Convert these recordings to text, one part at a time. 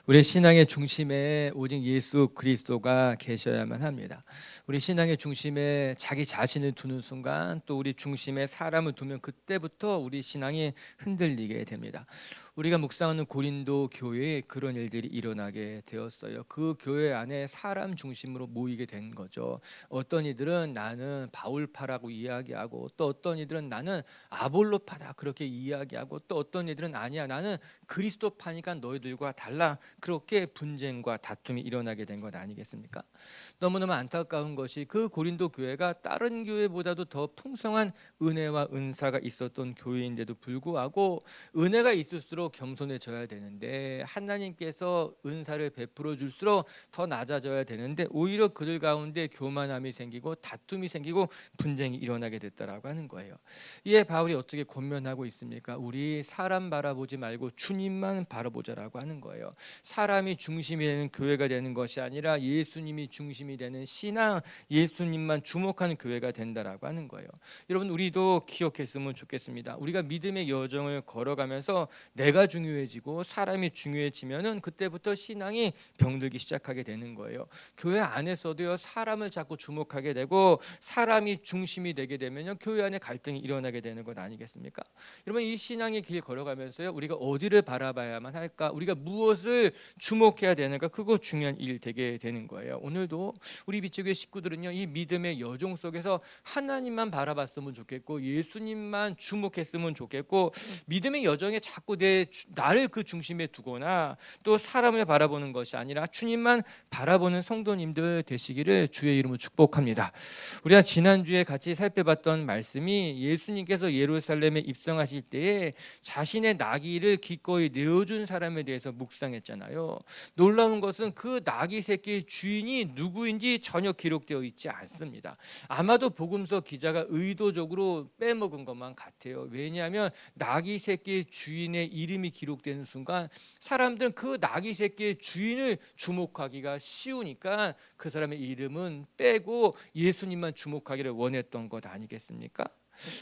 우리 신앙의 중심에 오직 예수 그리스도가 계셔야만 합니다. 우리 신앙의 중심에 자기 자신을 두는 순간, 또 우리 중심에 사람을 두면 그때부터 우리 신앙이 흔들리게 됩니다. 우리가 묵상하는 고린도 교회에 그런 일들이 일어나게 되었어요. 그 교회 안에 사람 중심으로 모이게 된 거죠. 어떤 이들은 나는 바울파라고 이야기하고, 또 어떤 이들은 나는 아볼로파다 그렇게 이야기하고, 또 어떤 이들은 아니야 나는 그리스도파니까 너희들과 달라, 그렇게 분쟁과 다툼이 일어나게 된 것 아니겠습니까? 너무너무 안타까운 것이 그 고린도 교회가 다른 교회보다도 더 풍성한 은혜와 은사가 있었던 교회인데도 불구하고, 은혜가 있을수록 겸손해져야 되는데, 하나님께서 은사를 베풀어 줄수록 더 낮아져야 되는데, 오히려 그들 가운데 교만함이 생기고 다툼이 생기고 분쟁이 일어나게 됐다라고 하는 거예요. 이에 바울이 어떻게 권면하고 있습니까? 우리 사람 바라보지 말고 주님만 바라보자라고 하는 거예요. 사람이 중심이 되는 교회가 되는 것이 아니라 예수님이 중심이 되는 신앙, 예수님만 주목하는 교회가 된다라고 하는 거예요. 여러분, 우리도 기억했으면 좋겠습니다. 우리가 믿음의 여정을 걸어가면서 내가 중요해지고 사람이 중요해지면은 그때부터 신앙이 병들기 시작하게 되는 거예요. 교회 안에서도요, 사람을 자꾸 주목하게 되고 사람이 중심이 되게 되면요, 교회 안에 갈등이 일어나게 되는 것 아니겠습니까? 여러분, 이 신앙의 길 걸어가면서요, 우리가 어디를 바라봐야만 할까? 우리가 무엇을 주목해야 되는가? 그거 중요한 일 되게 되는 거예요. 오늘도 우리 비추교회 식구들은요, 이 믿음의 여정 속에서 하나님만 바라봤으면 좋겠고, 예수님만 주목했으면 좋겠고, 믿음의 여정에 자꾸 나를 그 중심에 두거나 또 사람을 바라보는 것이 아니라 주님만 바라보는 성도님들 되시기를 주의 이름으로 축복합니다. 우리가 지난주에 같이 살펴봤던 말씀이, 예수님께서 예루살렘에 입성하실 때에 자신의 나귀를 기꺼이 내어준 사람에 대해서 묵상했잖아요. 놀라운 것은 그 나귀 새끼의 주인이 누구인지 전혀 기록되어 있지 않습니다. 아마도 복음서 기자가 의도적으로 빼먹은 것만 같아요. 왜냐하면 나귀 새끼의 주인의 이름이 기록되는 순간 사람들은 그 나귀 새끼의 주인을 주목하기가 쉬우니까 그 사람의 이름은 빼고 예수님만 주목하기를 원했던 것 아니겠습니까?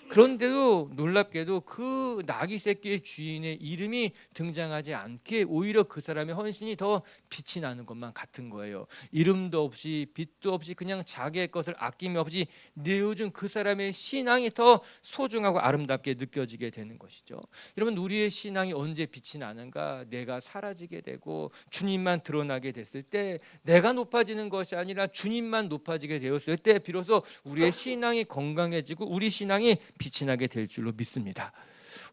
그런데도 놀랍게도 그 나귀 새끼의 주인의 이름이 등장하지 않게 오히려 그 사람의 헌신이 더 빛이 나는 것만 같은 거예요. 이름도 없이 빛도 없이 그냥 자기의 것을 아낌이 없이 내어준 그 사람의 신앙이 더 소중하고 아름답게 느껴지게 되는 것이죠. 여러분, 우리의 신앙이 언제 빛이 나는가? 내가 사라지게 되고 주님만 드러나게 됐을 때, 내가 높아지는 것이 아니라 주님만 높아지게 되었을 때 비로소 우리의 신앙이 건강해지고 우리 신앙이 빛이 나게 될 줄로 믿습니다.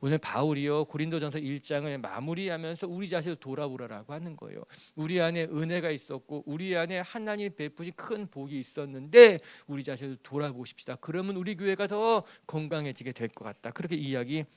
오늘 바울이요, 고린도전서 1장을 마무리하면서 우리 자신을 돌아보라라고 하는 거예요. 우리 안에 은혜가 있었고 우리 안에 하나님이 베푸신 큰 복이 있었는데 우리 자신을 돌아보십시다. 그러면 우리 교회가 더 건강해지게 될 것 같다. 그렇게 이야기하고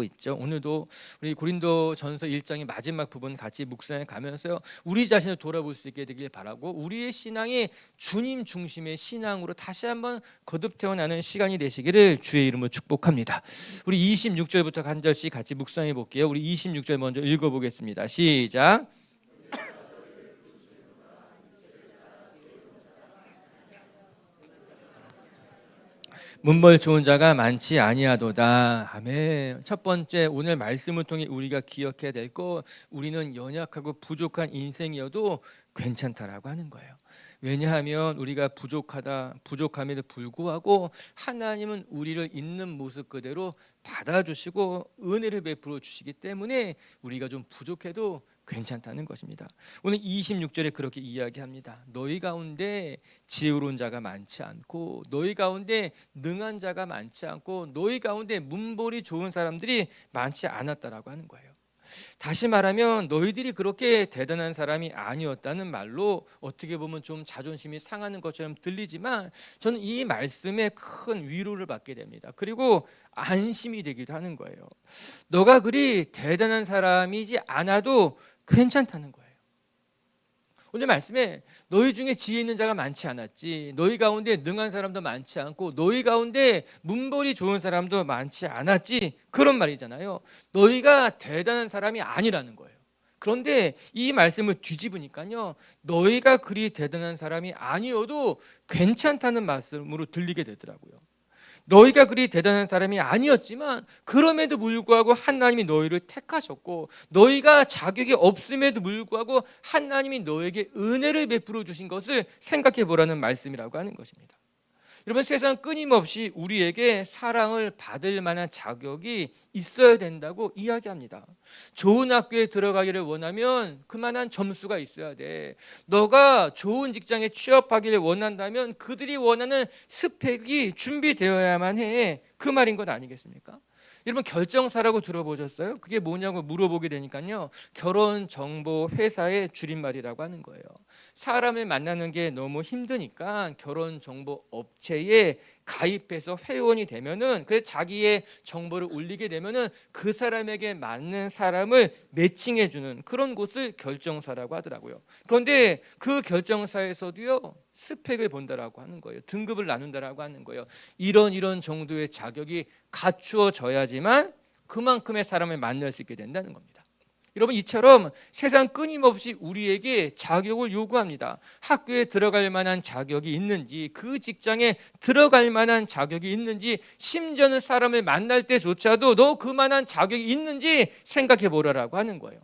있죠. 오늘도 우리 고린도전서 1장의 마지막 부분 같이 묵상해 가면서요, 우리 자신을 돌아볼 수 있게 되길 바라고, 우리의 신앙이 주님 중심의 신앙으로 다시 한번 거듭 태어나는 시간이 되시기를 주의 이름으로 축복합니다. 우리 26절부터 한 절씩 같이 묵상해 볼게요. 우리 26절 먼저 읽어보겠습니다. 시작. 문벌 좋은 자가 많지 아니하도다. 아멘. 첫 번째, 오늘 말씀을 통해 우리가 기억해야 될 거, 우리는 연약하고 부족한 인생이어도 괜찮다라고 하는 거예요. 왜냐하면 우리가 부족함에도 불구하고 하나님은 우리를 있는 모습 그대로 받아주시고 은혜를 베풀어 주시기 때문에 우리가 좀 부족해도 괜찮다는 것입니다. 오늘 26절에 그렇게 이야기합니다. 너희 가운데 지혜로운 자가 많지 않고, 너희 가운데 능한 자가 많지 않고, 너희 가운데 문벌이 좋은 사람들이 많지 않았다라고 하는 거예요. 다시 말하면 너희들이 그렇게 대단한 사람이 아니었다는 말로 어떻게 보면 좀 자존심이 상하는 것처럼 들리지만, 저는 이 말씀에 큰 위로를 받게 됩니다. 그리고 안심이 되기도 하는 거예요. 너가 그리 대단한 사람이지 않아도 괜찮다는 거예요. 오늘 말씀에 너희 중에 지혜 있는 자가 많지 않았지, 너희 가운데 능한 사람도 많지 않고, 너희 가운데 문벌이 좋은 사람도 많지 않았지, 그런 말이잖아요. 너희가 대단한 사람이 아니라는 거예요. 그런데 이 말씀을 뒤집으니까요, 너희가 그리 대단한 사람이 아니어도 괜찮다는 말씀으로 들리게 되더라고요. 너희가 그리 대단한 사람이 아니었지만 그럼에도 불구하고 하나님이 너희를 택하셨고, 너희가 자격이 없음에도 불구하고 하나님이 너에게 은혜를 베풀어 주신 것을 생각해 보라는 말씀이라고 하는 것입니다. 여러분, 세상 끊임없이 우리에게 사랑을 받을 만한 자격이 있어야 된다고 이야기합니다. 좋은 학교에 들어가기를 원하면 그만한 점수가 있어야 돼. 너가 좋은 직장에 취업하기를 원한다면 그들이 원하는 스펙이 준비되어야만 해. 그 말인 것 아니겠습니까? 여러분, 결정사라고 들어보셨어요? 그게 뭐냐고 물어보게 되니까요, 결혼정보회사의 줄임말이라고 하는 거예요. 사람을 만나는 게 너무 힘드니까 결혼정보업체에 가입해서 회원이 되면은, 그래서 자기의 정보를 올리게 되면은 그 사람에게 맞는 사람을 매칭해주는 그런 곳을 결정사라고 하더라고요. 그런데 그 결정사에서도요, 스펙을 본다라고 하는 거예요. 등급을 나눈다라고 하는 거예요. 이런 정도의 자격이 갖추어져야지만 그만큼의 사람을 만날 수 있게 된다는 겁니다. 여러분, 이처럼 세상 끊임없이 우리에게 자격을 요구합니다. 학교에 들어갈 만한 자격이 있는지, 그 직장에 들어갈 만한 자격이 있는지, 심지어는 사람을 만날 때조차도 너 그만한 자격이 있는지 생각해 보라라고 하는 거예요.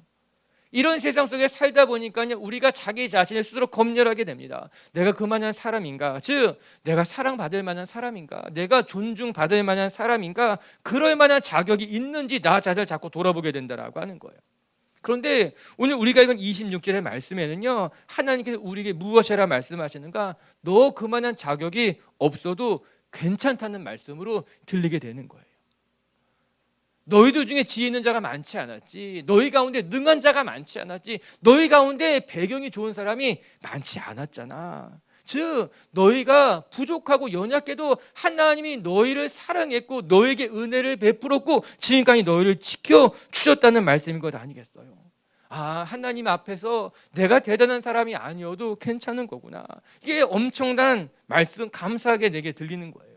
이런 세상 속에 살다 보니까요, 우리가 자기 자신을 스스로 검열하게 됩니다. 내가 그만한 사람인가? 즉, 내가 사랑받을 만한 사람인가? 내가 존중받을 만한 사람인가? 그럴 만한 자격이 있는지 나 자신을 자꾸 돌아보게 된다라고 하는 거예요. 그런데 오늘 우리가 읽은 26절의 말씀에는요, 하나님께서 우리에게 무엇이라 말씀하시는가? 너 그만한 자격이 없어도 괜찮다는 말씀으로 들리게 되는 거예요. 너희들 중에 지혜 있는 자가 많지 않았지, 너희 가운데 능한 자가 많지 않았지, 너희 가운데 배경이 좋은 사람이 많지 않았잖아. 즉, 너희가 부족하고 연약해도 하나님이 너희를 사랑했고 너에게 은혜를 베풀었고 지금까지 너희를 지켜주셨다는 말씀인 것 아니겠어요? 아, 하나님 앞에서 내가 대단한 사람이 아니어도 괜찮은 거구나. 이게 엄청난 말씀, 감사하게 내게 들리는 거예요.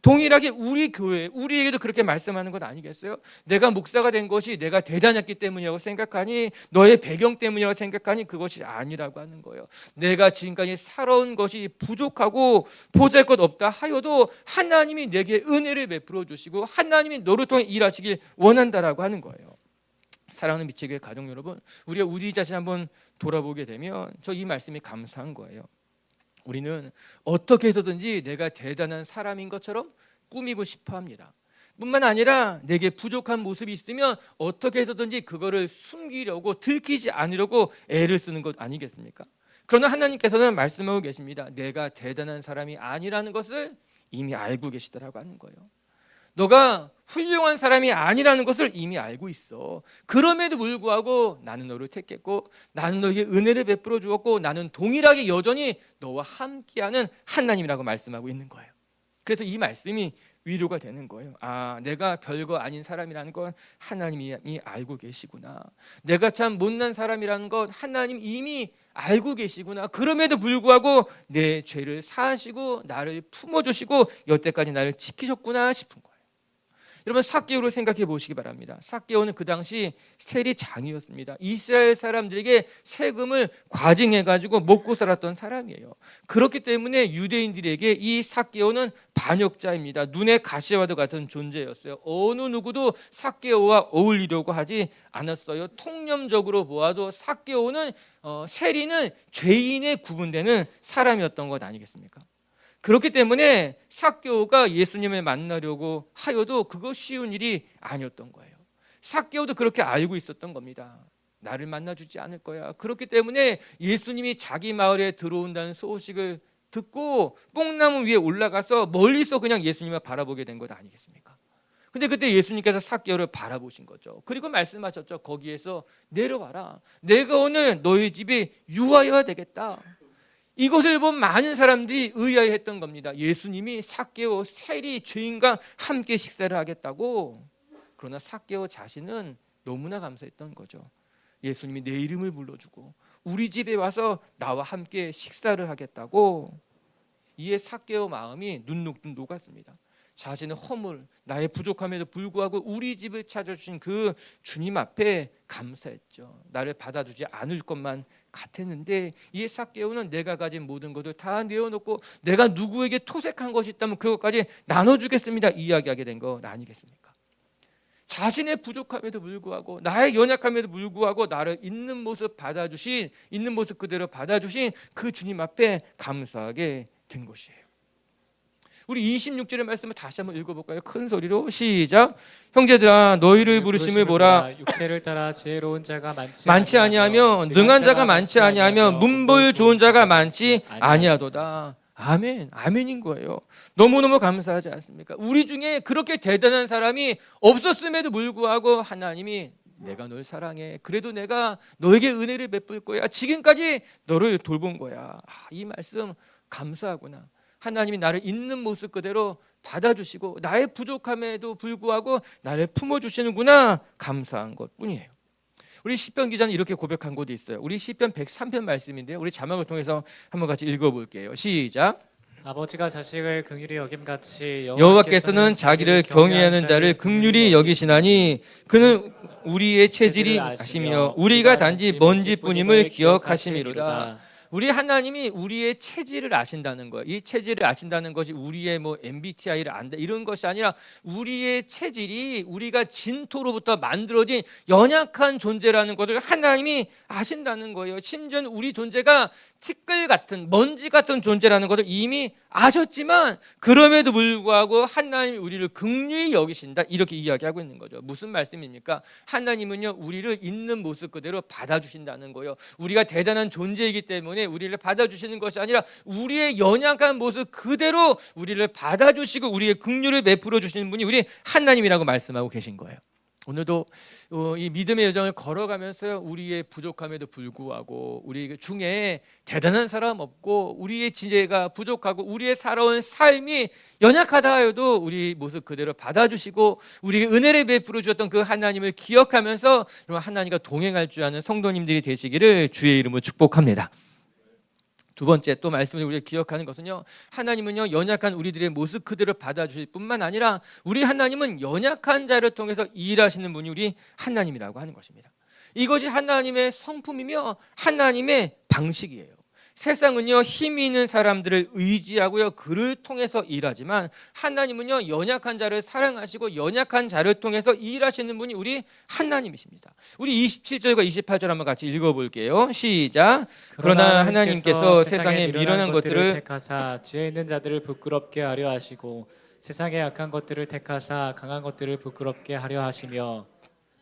동일하게 우리 교회, 우리에게도 그렇게 말씀하는 것 아니겠어요? 내가 목사가 된 것이 내가 대단했기 때문이라고 생각하니, 너의 배경 때문이라고 생각하니 그것이 아니라고 하는 거예요. 내가 지금까지 살아온 것이 부족하고 보잘것없다 하여도 하나님이 내게 은혜를 베풀어 주시고 하나님이 너를 통해 일하시길 원한다라고 하는 거예요. 사랑하는 미치교회 가족 여러분, 우리가 우리 자신 한번 돌아보게 되면 저 이 말씀이 감사한 거예요. 우리는 어떻게 해서든지 내가 대단한 사람인 것처럼 꾸미고 싶어 합니다. 뿐만 아니라 내게 부족한 모습이 있으면 어떻게 해서든지 그거를 숨기려고, 들키지 않으려고 애를 쓰는 것 아니겠습니까? 그러나 하나님께서는 말씀하고 계십니다. 내가 대단한 사람이 아니라는 것을 이미 알고 계시더라고 하는 거예요. 너가 훌륭한 사람이 아니라는 것을 이미 알고 있어. 그럼에도 불구하고 나는 너를 택했고 나는 너에게 은혜를 베풀어 주었고 나는 동일하게 여전히 너와 함께하는 하나님이라고 말씀하고 있는 거예요. 그래서 이 말씀이 위로가 되는 거예요. 아, 내가 별거 아닌 사람이라는 건 하나님이 알고 계시구나. 내가 참 못난 사람이라는 것 하나님 이미 알고 계시구나. 그럼에도 불구하고 내 죄를 사하시고 나를 품어주시고 여태까지 나를 지키셨구나 싶은 거예요. 여러분, 삭개오를 생각해 보시기 바랍니다. 삭개오는 그 당시 세리장이었습니다. 이스라엘 사람들에게 세금을 과징해가지고 먹고 살았던 사람이에요. 그렇기 때문에 유대인들에게 이 삭개오는 반역자입니다. 눈의 가시와도 같은 존재였어요. 어느 누구도 삭개오와 어울리려고 하지 않았어요. 통념적으로 보아도 삭개오는 세리는 죄인에 구분되는 사람이었던 것 아니겠습니까? 그렇기 때문에 삭개오가 예수님을 만나려고 하여도 그거 쉬운 일이 아니었던 거예요. 삭개오도 그렇게 알고 있었던 겁니다. 나를 만나주지 않을 거야. 그렇기 때문에 예수님이 자기 마을에 들어온다는 소식을 듣고 뽕나무 위에 올라가서 멀리서 그냥 예수님을 바라보게 된 것 아니겠습니까? 근데 그때 예수님께서 삭개오를 바라보신 거죠. 그리고 말씀하셨죠. 거기에서 내려와라. 내가 오늘 너희 집에 유하여야 되겠다. 이것을 본 많은 사람들이 의아해했던 겁니다. 예수님이 삭개오 세리 죄인과 함께 식사를 하겠다고. 그러나 삭개오 자신은 너무나 감사했던 거죠. 예수님이 내 이름을 불러주고 우리 집에 와서 나와 함께 식사를 하겠다고. 이에 삭개오 마음이 눈 녹았습니다. 자신의 허물, 나의 부족함에도 불구하고 우리 집을 찾아주신 그 주님 앞에 감사했죠. 나를 받아주지 않을 것만 같았는데 이 삭개오는 내가 가진 모든 것을 다 내어놓고 내가 누구에게 토색한 것이 있다면 그것까지 나눠주겠습니다 이야기하게 된 거 아니겠습니까? 자신의 부족함에도 불구하고 나의 연약함에도 불구하고 나를 있는 모습 받아주신, 있는 모습 그대로 받아주신 그 주님 앞에 감사하게 된 것이에요. 우리 26절의 말씀을 다시 한번 읽어볼까요? 큰 소리로 시작. 형제들아 너희를 부르심을 보라. 육체를 따라 지혜로운 자가 많지 아니하며 능한 자가 많지 아니하며 문벌 좋은 자가 많지 아니하도다. 아멘, 아멘인 거예요. 너무너무 감사하지 않습니까? 우리 중에 그렇게 대단한 사람이 없었음에도 불구하고 하나님이 내가 널 사랑해. 그래도 내가 너에게 은혜를 베풀 거야. 지금까지 너를 돌본 거야. 이 말씀 감사하구나. 하나님이 나를 있는 모습 그대로 받아주시고 나의 부족함에도 불구하고 나를 품어주시는구나. 감사한 것뿐이에요. 우리 시편 기자는 이렇게 고백한 곳이 있어요. 우리 시편 103편 말씀인데요. 우리 자막을 통해서 한번 같이 읽어볼게요. 시작. 아버지가 자식을 긍휼히 여김같이 여호와께서는 자기를 경외하는 자를 긍휼히 여기시나니 그는 우리의 체질이 아시며 우리가 단지 먼지뿐임을 기억하심이로다. 우리 하나님이 우리의 체질을 아신다는 거예요. 이 체질을 아신다는 것이 우리의 MBTI를 안다 이런 것이 아니라 우리의 체질이 우리가 진토로부터 만들어진 연약한 존재라는 것을 하나님이 아신다는 거예요. 심지어 우리 존재가 티끌 같은 먼지 같은 존재라는 것을 이미 아셨지만 그럼에도 불구하고 하나님이 우리를 긍휼히 여기신다 이렇게 이야기하고 있는 거죠. 무슨 말씀입니까? 하나님은요 우리를 있는 모습 그대로 받아주신다는 거예요. 우리가 대단한 존재이기 때문에 우리를 받아주시는 것이 아니라 우리의 연약한 모습 그대로 우리를 받아주시고 우리의 긍휼을 베풀어 주시는 분이 우리 하나님이라고 말씀하고 계신 거예요. 오늘도 이 믿음의 여정을 걸어가면서 우리의 부족함에도 불구하고 우리 중에 대단한 사람 없고 우리의 지혜가 부족하고 우리의 살아온 삶이 연약하다 하여도 우리 모습 그대로 받아주시고 우리에게 은혜를 베풀어 주셨던 그 하나님을 기억하면서 하나님과 동행할 줄 아는 성도님들이 되시기를 주의 이름으로 축복합니다. 두 번째 또 말씀을 우리가 기억하는 것은요, 하나님은요 연약한 우리들의 모습 그대로 받아주실 뿐만 아니라 우리 하나님은 연약한 자를 통해서 일하시는 분이 우리 하나님이라고 하는 것입니다. 이것이 하나님의 성품이며 하나님의 방식이에요. 세상은요 힘이 있는 사람들을 의지하고요 그를 통해서 일하지만 하나님은요 연약한 자를 사랑하시고 연약한 자를 통해서 일하시는 분이 우리 하나님이십니다. 우리 27절과 28절 한번 같이 읽어볼게요. 시작. 그러나 하나님께서 세상에 미련한 것들을 택하사 지혜 있는 자들을 부끄럽게 하려 하시고 세상에 약한 것들을 택하사 강한 것들을 부끄럽게 하려 하시며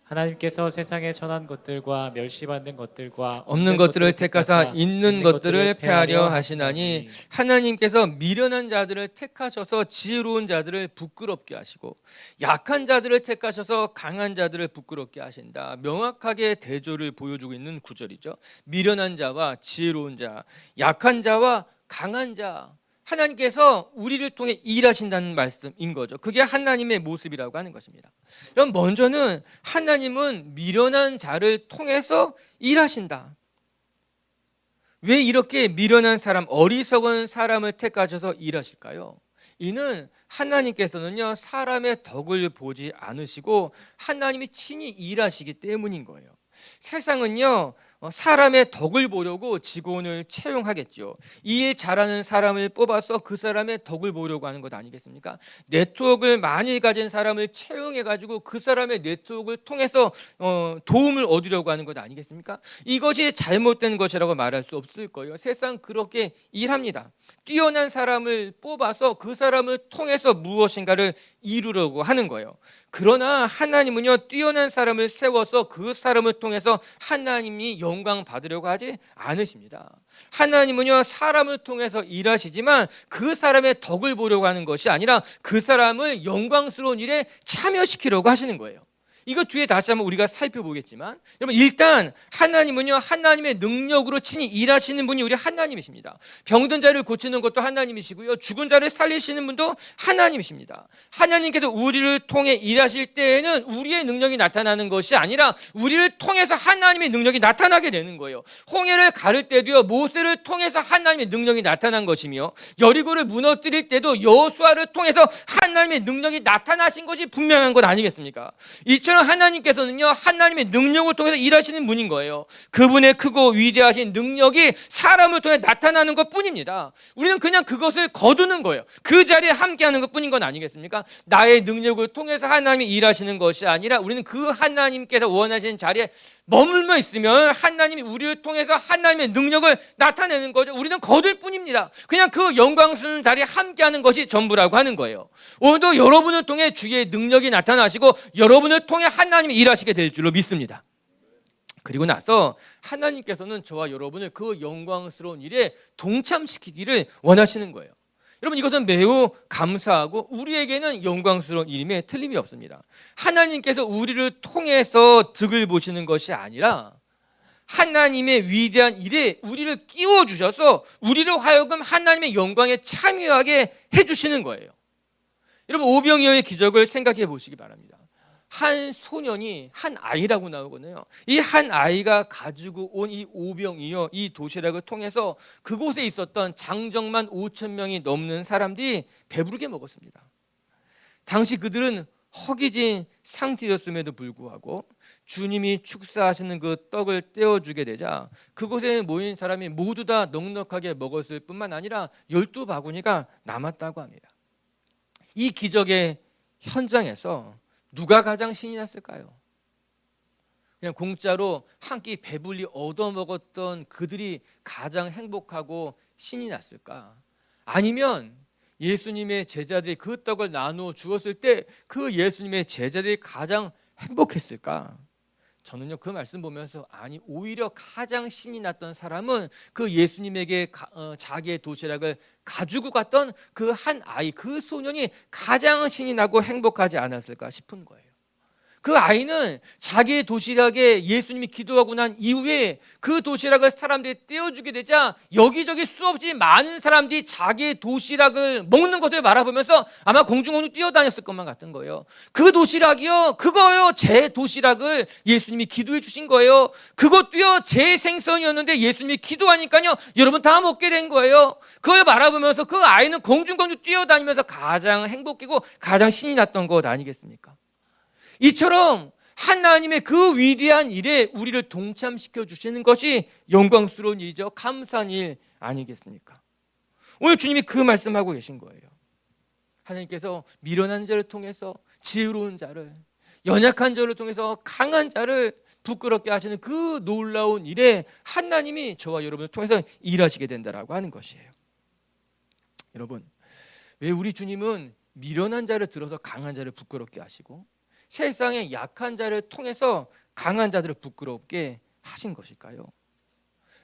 하나님께서 세상에 천한 것들과 멸시받는 것들과 없는 것들을 택하사 있는 것들을 폐하려 하시나니 하나님께서 미련한 자들을 택하셔서 지혜로운 자들을 부끄럽게 하시고 약한 자들을 택하셔서 강한 자들을 부끄럽게 하신다. 명확하게 대조를 보여주고 있는 구절이죠. 미련한 자와 지혜로운 자, 약한 자와 강한 자, 하나님께서 우리를 통해 일하신다는 말씀인 거죠. 그게 하나님의 모습이라고 하는 것입니다. 그럼 먼저는 하나님은 미련한 자를 통해서 일하신다. 왜 이렇게 미련한 사람, 어리석은 사람을 택하셔서 일하실까요? 이는 하나님께서는요 사람의 덕을 보지 않으시고 하나님이 친히 일하시기 때문인 거예요. 세상은요 사람의 덕을 보려고 직원을 채용하겠죠. 이에 잘하는 사람을 뽑아서 그 사람의 덕을 보려고 하는 것 아니겠습니까? 네트워크를 많이 가진 사람을 채용해가지고 그 사람의 네트워크를 통해서 도움을 얻으려고 하는 것 아니겠습니까? 이것이 잘못된 것이라고 말할 수 없을 거예요. 세상 그렇게 일합니다. 뛰어난 사람을 뽑아서 그 사람을 통해서 무엇인가를 이루려고 하는 거예요. 그러나 하나님은요 뛰어난 사람을 세워서 그 사람을 통해서 하나님이 영광 받으려고 하지 않으십니다. 하나님은요 사람을 통해서 일하시지만 그 사람의 덕을 보려고 하는 것이 아니라 그 사람을 영광스러운 일에 참여시키려고 하시는 거예요. 이거 뒤에 다시 한번 우리가 살펴보겠지만, 여러분 일단 하나님은요, 하나님의 능력으로 친히 일하시는 분이 우리 하나님이십니다. 병든 자를 고치는 것도 하나님이시고요, 죽은 자를 살리시는 분도 하나님이십니다. 하나님께서 우리를 통해 일하실 때에는 우리의 능력이 나타나는 것이 아니라 우리를 통해서 하나님의 능력이 나타나게 되는 거예요. 홍해를 가를 때도요, 모세를 통해서 하나님의 능력이 나타난 것이며, 여리고를 무너뜨릴 때도 여호수아를 통해서 하나님의 능력이 나타나신 것이 분명한 것 아니겠습니까? 이처럼 하나님께서는요, 하나님의 능력을 통해서 일하시는 분인 거예요. 그분의 크고 위대하신 능력이 사람을 통해 나타나는 것 뿐입니다. 우리는 그냥 그것을 거두는 거예요. 그 자리에 함께하는 것 뿐인 건 아니겠습니까? 나의 능력을 통해서 하나님이 일하시는 것이 아니라 우리는 그 하나님께서 원하시는 자리에 머물러 있으면 하나님이 우리를 통해서 하나님의 능력을 나타내는 거죠. 우리는 거둘 뿐입니다. 그냥 그 영광스러운 자리에 함께하는 것이 전부라고 하는 거예요. 오늘도 여러분을 통해 주의 능력이 나타나시고 여러분을 통해 하나님이 일하시게 될 줄로 믿습니다. 그리고 나서 하나님께서는 저와 여러분을 그 영광스러운 일에 동참시키기를 원하시는 거예요. 여러분 이것은 매우 감사하고 우리에게는 영광스러운 일임에 틀림이 없습니다. 하나님께서 우리를 통해서 득을 보시는 것이 아니라 하나님의 위대한 일에 우리를 끼워주셔서 우리를 하여금 하나님의 영광에 참여하게 해주시는 거예요. 여러분 오병이어의 기적을 생각해 보시기 바랍니다. 한 소년이, 한 아이라고 나오거든요. 이 한 아이가 가지고 온 이 오병이어, 이 도시락을 통해서 그곳에 있었던 장정만 5천 명이 넘는 사람들이 배부르게 먹었습니다. 당시 그들은 허기진 상태였음에도 불구하고 주님이 축사하시는 그 떡을 떼어주게 되자 그곳에 모인 사람이 모두 다 넉넉하게 먹었을 뿐만 아니라 12바구니가 남았다고 합니다. 이 기적의 현장에서 누가 가장 신이 났을까요? 그냥 공짜로 한 끼 배불리 얻어먹었던 그들이 가장 행복하고 신이 났을까? 아니면 예수님의 제자들이 그 떡을 나누어 주었을 때 그 예수님의 제자들이 가장 행복했을까? 저는요 그 말씀 보면서 아니 오히려 가장 신이 났던 사람은 그 예수님에게 자기의 도시락을 가지고 갔던 그 한 아이, 그 소년이 가장 신이 나고 행복하지 않았을까 싶은 거예요. 그 아이는 자기의 도시락에 예수님이 기도하고 난 이후에 그 도시락을 사람들이 떼어주게 되자 여기저기 수없이 많은 사람들이 자기의 도시락을 먹는 것을 바라보면서 아마 공중공중 뛰어다녔을 것만 같은 거예요. 그 도시락이요, 그거요, 제 도시락을 예수님이 기도해 주신 거예요. 그것도요, 제 생선이었는데 예수님이 기도하니까요, 여러분 다 먹게 된 거예요. 그걸 바라보면서 그 아이는 공중공중 뛰어다니면서 가장 행복하고 가장 신이 났던 것 아니겠습니까? 이처럼 하나님의 그 위대한 일에 우리를 동참시켜 주시는 것이 영광스러운 일이죠. 감사한 일 아니겠습니까? 오늘 주님이 그 말씀하고 계신 거예요. 하나님께서 미련한 자를 통해서 지혜로운 자를, 연약한 자를 통해서 강한 자를 부끄럽게 하시는 그 놀라운 일에 하나님이 저와 여러분을 통해서 일하시게 된다라고 하는 것이에요. 여러분, 왜 우리 주님은 미련한 자를 들어서 강한 자를 부끄럽게 하시고 세상의 약한 자를 통해서 강한 자들을 부끄럽게 하신 것일까요?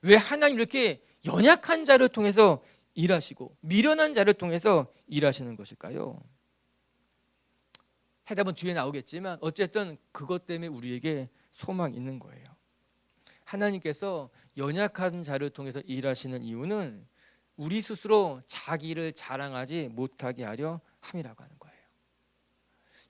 왜 하나님 이렇게 연약한 자를 통해서 일하시고 미련한 자를 통해서 일하시는 것일까요? 해답은 뒤에 나오겠지만 어쨌든 그것 때문에 우리에게 소망이 있는 거예요. 하나님께서 연약한 자를 통해서 일하시는 이유는 우리 스스로 자기를 자랑하지 못하게 하려 함이라고 하는 거예요.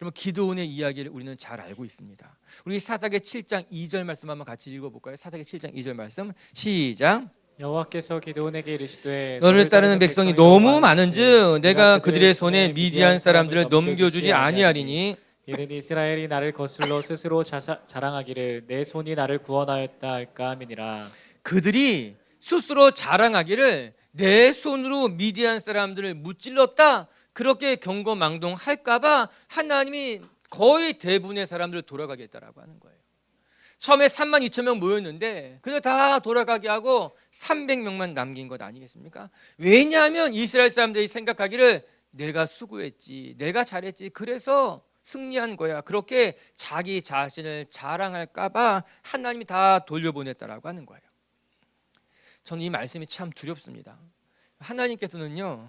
여러분 기드온의 이야기를 우리는 잘 알고 있습니다. 우리 사사기 7장 2절 말씀 한번 같이 읽어볼까요? 사사기 7장 2절 말씀 시작. 여호와께서 기드온에게 이르시되 너를 따르는 백성이 너무 많은즉 내가 그들의 손에 미디안 사람들을 넘겨주지 아니하리니 이는 이스라엘이 나를 거슬러 스스로 자랑하기를 내 손이 나를 구원하였다 할까 함이니라. 그들이 스스로 자랑하기를 내 손으로 미디안 사람들을 무찔렀다 그렇게 경거망동할까 봐 하나님이 거의 대부분의 사람들을 돌아가게 했다라고 하는 거예요. 처음에 3만 2천 명 모였는데 그들 다 돌아가게 하고 300명만 남긴 것 아니겠습니까? 왜냐하면 이스라엘 사람들이 생각하기를 내가 수고했지, 내가 잘했지, 그래서 승리한 거야. 그렇게 자기 자신을 자랑할까 봐 하나님이 다 돌려보냈다라고 하는 거예요. 저는 이 말씀이 참 두렵습니다. 하나님께서는요,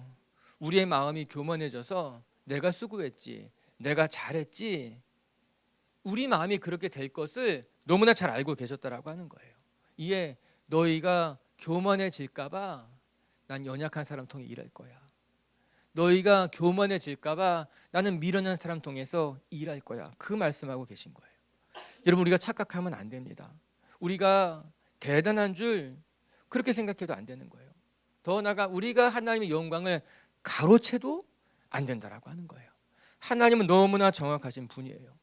우리의 마음이 교만해져서 내가 수고했지, 내가 잘했지, 우리 마음이 그렇게 될 것을 너무나 잘 알고 계셨다라고 하는 거예요. 이에 너희가 교만해질까 봐 난 연약한 사람 통해 일할 거야. 너희가 교만해질까 봐 나는 미련한 사람 통해서 일할 거야. 그 말씀하고 계신 거예요. 여러분, 우리가 착각하면 안 됩니다. 우리가 대단한 줄 그렇게 생각해도 안 되는 거예요. 더 나아가 우리가 하나님의 영광을 가로채도 안 된다라고 하는 거예요. 하나님은 너무나 정확하신 분이에요.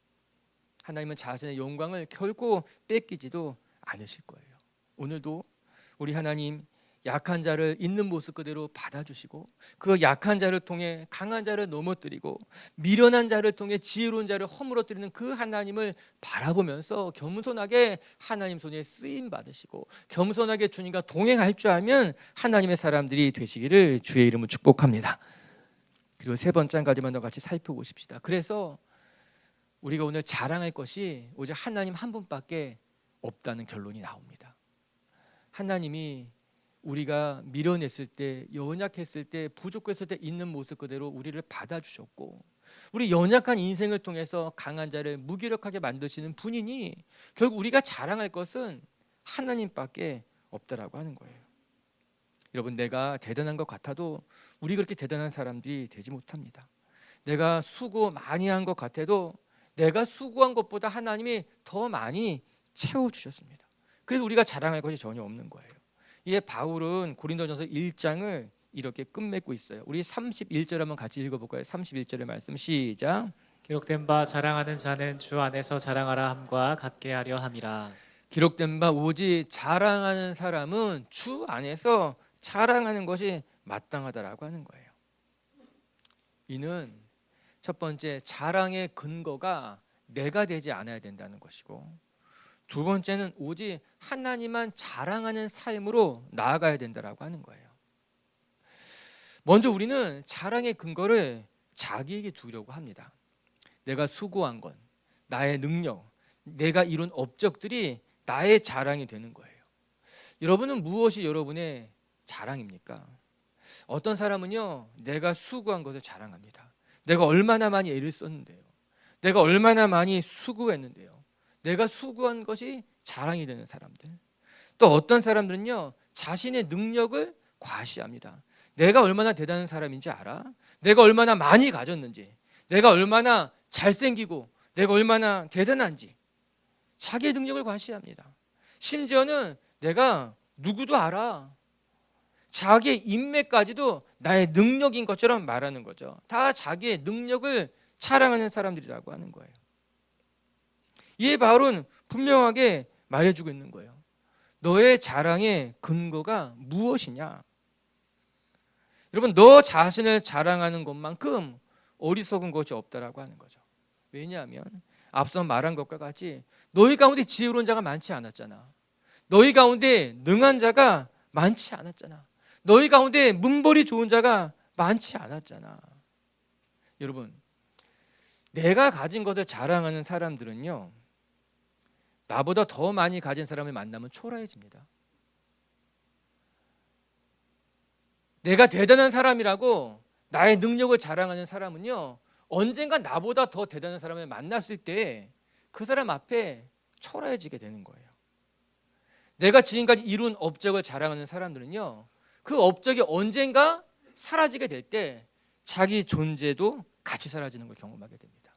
하나님은 자신의 영광을 결코 뺏기지도 않으실 거예요. 오늘도 우리 하나님 약한 자를 있는 모습 그대로 받아주시고 그 약한 자를 통해 강한 자를 넘어뜨리고 미련한 자를 통해 지혜로운 자를 허물어뜨리는 그 하나님을 바라보면서 겸손하게 하나님 손에 쓰임 받으시고 겸손하게 주님과 동행할 줄 알면 하나님의 사람들이 되시기를 주의 이름으로 축복합니다. 그리고 세 번째 한 가지만 더 같이 살펴보십시다. 그래서 우리가 오늘 자랑할 것이 오직 하나님 한 분밖에 없다는 결론이 나옵니다. 하나님이 우리가 미련했을 때, 연약했을 때, 부족했을 때 있는 모습 그대로 우리를 받아주셨고 우리 연약한 인생을 통해서 강한 자를 무기력하게 만드시는 분이니 결국 우리가 자랑할 것은 하나님밖에 없다라고 하는 거예요. 여러분, 내가 대단한 것 같아도 우리 그렇게 대단한 사람들이 되지 못합니다. 내가 수고 많이 한 것 같아도 내가 수고한 것보다 하나님이 더 많이 채워주셨습니다. 그래서 우리가 자랑할 것이 전혀 없는 거예요. 이에 바울은 고린도전서 1장을 이렇게 끝맺고 있어요. 우리 31절 한번 같이 읽어볼까요? 31절의 말씀 시작. 기록된 바 자랑하는 자는 주 안에서 자랑하라 함과 같게 하려 함이라. 기록된 바 오직 자랑하는 사람은 주 안에서 자랑하는 것이 마땅하다라고 하는 거예요. 이는 첫 번째, 자랑의 근거가 내가 되지 않아야 된다는 것이고, 두 번째는 오직 하나님만 자랑하는 삶으로 나아가야 된다라고 하는 거예요. 먼저 우리는 자랑의 근거를 자기에게 두려고 합니다. 내가 수고한 건, 나의 능력, 내가 이룬 업적들이 나의 자랑이 되는 거예요. 여러분은 무엇이 여러분의 자랑입니까? 어떤 사람은요, 내가 수고한 것을 자랑합니다. 내가 얼마나 많이 애를 썼는데요. 내가 얼마나 많이 수고했는데요. 내가 수고한 것이 자랑이 되는 사람들. 또 어떤 사람들은요, 자신의 능력을 과시합니다. 내가 얼마나 대단한 사람인지 알아? 내가 얼마나 많이 가졌는지, 내가 얼마나 잘생기고 내가 얼마나 대단한지 자기의 능력을 과시합니다. 심지어는 내가 누구도 알아. 자기의 인맥까지도 나의 능력인 것처럼 말하는 거죠. 다 자기의 능력을 자랑하는 사람들이라고 하는 거예요. 이에 바울은 분명하게 말해주고 있는 거예요. 너의 자랑의 근거가 무엇이냐? 여러분, 너 자신을 자랑하는 것만큼 어리석은 것이 없다라고 하는 거죠. 왜냐하면 앞서 말한 것과 같이 너희 가운데 지혜로운 자가 많지 않았잖아. 너희 가운데 능한 자가 많지 않았잖아. 너희 가운데 문벌이 좋은 자가 많지 않았잖아. 여러분, 내가 가진 것을 자랑하는 사람들은요, 나보다 더 많이 가진 사람을 만나면 초라해집니다. 내가 대단한 사람이라고 나의 능력을 자랑하는 사람은요, 언젠가 나보다 더 대단한 사람을 만났을 때 그 사람 앞에 초라해지게 되는 거예요. 내가 지금까지 이룬 업적을 자랑하는 사람들은요, 그 업적이 언젠가 사라지게 될 때 자기 존재도 같이 사라지는 걸 경험하게 됩니다.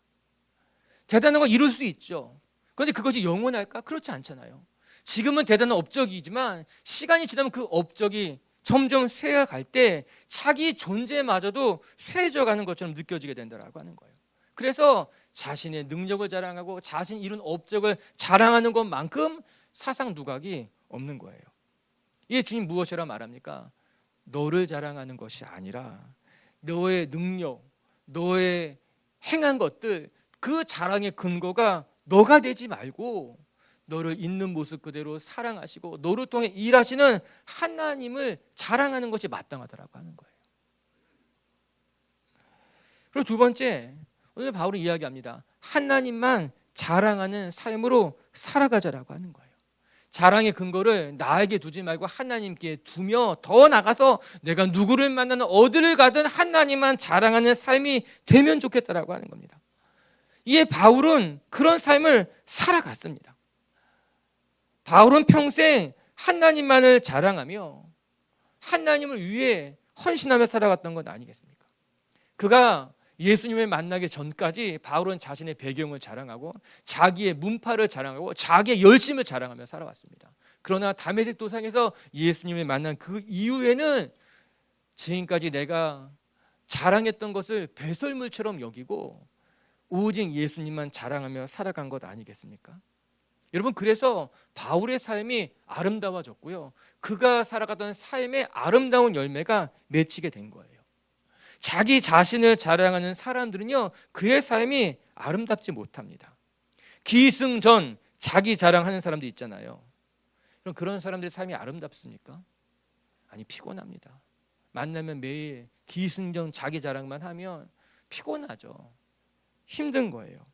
대단한 걸 이룰 수 있죠. 그런데 그것이 영원할까? 그렇지 않잖아요. 지금은 대단한 업적이지만 시간이 지나면 그 업적이 점점 쇠어갈 때 자기 존재마저도 쇠해져 가는 것처럼 느껴지게 된다라고 하는 거예요. 그래서 자신의 능력을 자랑하고 자신 이룬 업적을 자랑하는 것만큼 사상 누각이 없는 거예요. 이게 주님 무엇이라 말합니까? 너를 자랑하는 것이 아니라 너의 능력, 너의 행한 것들, 그 자랑의 근거가 너가 되지 말고 너를 있는 모습 그대로 사랑하시고 너를 통해 일하시는 하나님을 자랑하는 것이 마땅하다라고 하는 거예요. 그리고 두 번째, 오늘 바울이 이야기합니다. 하나님만 자랑하는 삶으로 살아가자라고 하는 거예요. 자랑의 근거를 나에게 두지 말고 하나님께 두며 더 나가서 내가 누구를 만나는 어디를 가든 하나님만 자랑하는 삶이 되면 좋겠다라고 하는 겁니다. 이에 바울은 그런 삶을 살아갔습니다. 바울은 평생 하나님만을 자랑하며 하나님을 위해 헌신하며 살아갔던 것 아니겠습니까? 그가 예수님을 만나기 전까지 바울은 자신의 배경을 자랑하고 자기의 문파를 자랑하고 자기의 열심을 자랑하며 살아왔습니다. 그러나 다메섹 도상에서 예수님을 만난 그 이후에는 지금까지 내가 자랑했던 것을 배설물처럼 여기고 오직 예수님만 자랑하며 살아간 것 아니겠습니까? 여러분, 그래서 바울의 삶이 아름다워졌고요, 그가 살아가던 삶의 아름다운 열매가 맺히게 된 거예요. 자기 자신을 자랑하는 사람들은요, 그의 삶이 아름답지 못합니다. 기승전 자기 자랑하는 사람들 있잖아요. 그럼 그런 사람들의 삶이 아름답습니까? 아니, 피곤합니다. 만나면 매일 기승전 자기 자랑만 하면 피곤하죠. 힘든 거예요.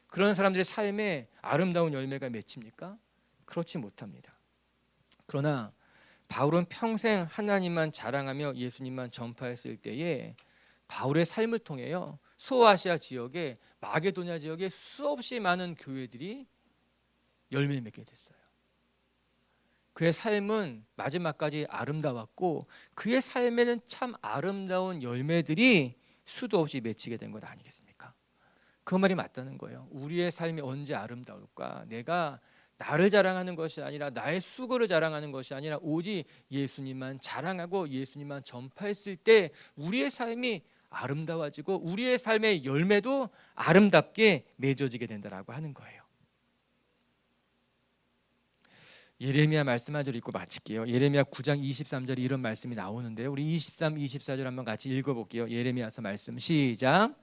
그런 사람들의 삶에 아름다운 열매가 맺힙니까? 그렇지 못합니다. 그러나 바울은 평생 하나님만 자랑하며 예수님만 전파했을 때에 바울의 삶을 통해요, 소아시아 지역에, 마게도냐 지역에 수없이 많은 교회들이 열매 맺게 됐어요. 그의 삶은 마지막까지 아름다웠고 그의 삶에는 참 아름다운 열매들이 수도 없이 맺히게 된 것 아니겠습니까? 그 말이 맞다는 거예요. 우리의 삶이 언제 아름다울까? 내가 나를 자랑하는 것이 아니라 나의 수고를 자랑하는 것이 아니라 오직 예수님만 자랑하고 예수님만 전파했을 때 우리의 삶이 아름다워지고 우리의 삶의 열매도 아름답게 맺어지게 된다라고 하는 거예요. 예레미야 말씀 한 절 읽고 마칠게요. 예레미야 9장 23절에 이런 말씀이 나오는데요, 우리 23, 24절 한번 같이 읽어볼게요. 예레미야서 말씀 시작.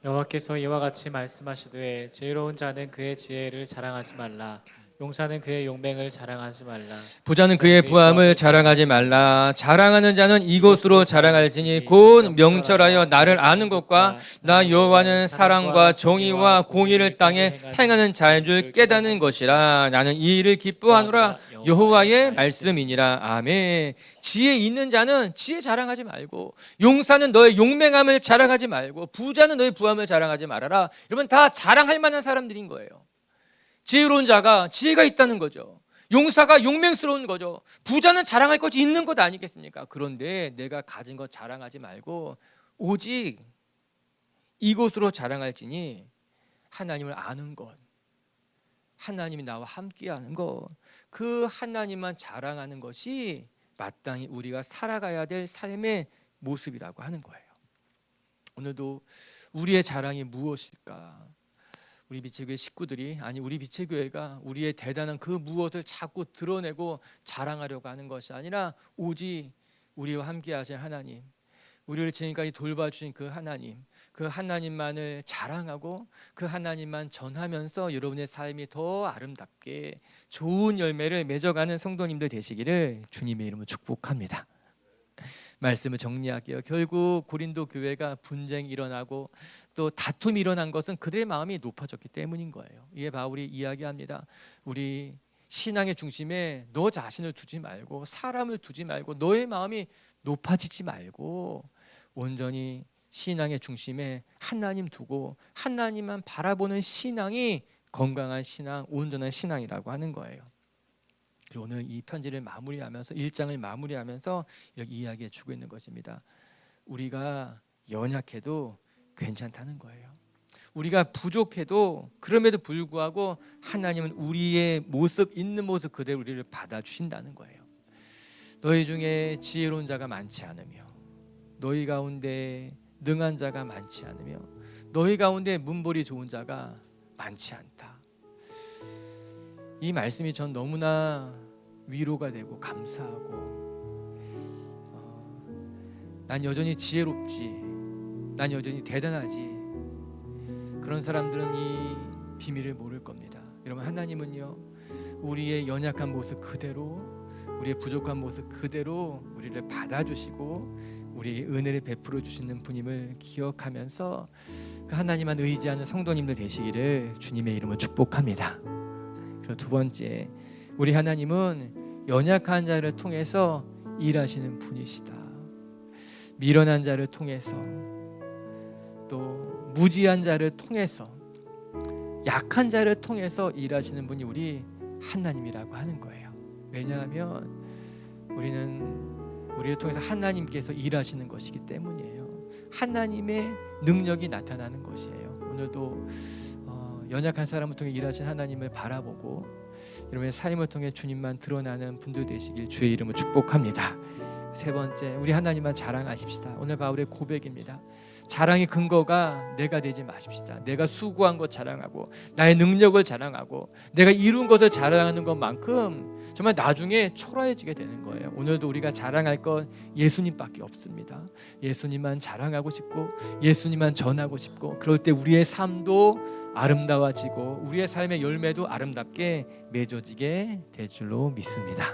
여호와께서 이와 같이 말씀하시되 지혜로운 자는 그의 지혜를 자랑하지 말라. 용사는 그의 용맹을 자랑하지 말라. 부자는 그의 부함을 자랑하지 말라. 자랑하는 자는 이것으로 자랑할지니 곧 명철하여 나를 아는 것과 나 여호와는 사랑과 정의와 공의를 땅에 행하는 자인 줄 깨닫는 것이라. 나는 이 일을 기뻐하노라. 여호와의 말씀이니라. 아멘. 지혜 있는 자는 지혜 자랑하지 말고, 용사는 너의 용맹함을 자랑하지 말고, 부자는 너의 부함을 자랑하지 말아라. 여러분, 다 자랑할 만한 사람들인 거예요. 지혜로운 자가 지혜가 있다는 거죠. 용사가 용맹스러운 거죠. 부자는 자랑할 것이 있는 것 아니겠습니까? 그런데 내가 가진 것 자랑하지 말고 오직 이곳으로 자랑할지니 하나님을 아는 것, 하나님이 나와 함께하는 것, 그 하나님만 자랑하는 것이 마땅히 우리가 살아가야 될 삶의 모습이라고 하는 거예요. 오늘도 우리의 자랑이 무엇일까? 우리 빛의교회 식구들이, 아니 우리 빛의교회가 우리의 대단한 그 무엇을 자꾸 드러내고 자랑하려고 하는 것이 아니라 오직 우리와 함께 하신 하나님, 우리를 지금까지 돌봐주신 그 하나님만을 자랑하고 그 하나님만 전하면서 여러분의 삶이 더 아름답게 좋은 열매를 맺어가는 성도님들 되시기를 주님의 이름으로 축복합니다. 말씀을 정리할게요. 결국 고린도 교회가 분쟁이 일어나고 또 다툼이 일어난 것은 그들의 마음이 높아졌기 때문인 거예요. 이에 바울이 이야기합니다. 우리 신앙의 중심에 너 자신을 두지 말고 사람을 두지 말고 너의 마음이 높아지지 말고 온전히 신앙의 중심에 하나님 두고 하나님만 바라보는 신앙이 건강한 신앙, 온전한 신앙이라고 하는 거예요. 오늘 이 편지를 마무리하면서 1장을 마무리하면서 여기 이야기해 주고 있는 것입니다. 우리가 연약해도 괜찮다는 거예요. 우리가 부족해도 그럼에도 불구하고 하나님은 우리의 모습, 있는 모습 그대로 우리를 받아주신다는 거예요. 너희 중에 지혜로운 자가 많지 않으며 너희 가운데 능한 자가 많지 않으며 너희 가운데 문벌이 좋은 자가 많지 않다. 이 말씀이 전 너무나 위로가 되고 감사하고, 난 여전히 지혜롭지, 난 여전히 대단하지, 그런 사람들은 이 비밀을 모를 겁니다. 여러분, 하나님은요 우리의 연약한 모습 그대로, 우리의 부족한 모습 그대로 우리를 받아주시고 우리에게 은혜를 베풀어 주시는 분임을 기억하면서 그 하나님만 의지하는 성도님들 되시기를 주님의 이름으로 축복합니다. 그리고 두 번째, 우리 하나님은 연약한 자를 통해서 일하시는 분이시다. 미련한 자를 통해서 또 무지한 자를 통해서 약한 자를 통해서 일하시는 분이 우리 하나님이라고 하는 거예요. 왜냐하면 우리를 통해서 하나님께서 일하시는 것이기 때문이에요. 하나님의 능력이 나타나는 것이에요. 오늘도 연약한 사람을 통해 일하신 하나님을 바라보고 여러분의 삶을 통해 주님만 드러나는 분들 되시길 주의 이름으로 축복합니다. 세 번째, 우리 하나님만 자랑하십시다. 오늘 바울의 고백입니다. 자랑의 근거가 내가 되지 마십시다. 내가 수고한 것 자랑하고 나의 능력을 자랑하고 내가 이룬 것을 자랑하는 것만큼 정말 나중에 초라해지게 되는 거예요. 오늘도 우리가 자랑할 건 예수님밖에 없습니다. 예수님만 자랑하고 싶고 예수님만 전하고 싶고, 그럴 때 우리의 삶도 아름다워지고 우리의 삶의 열매도 아름답게 맺어지게 될 줄로 믿습니다.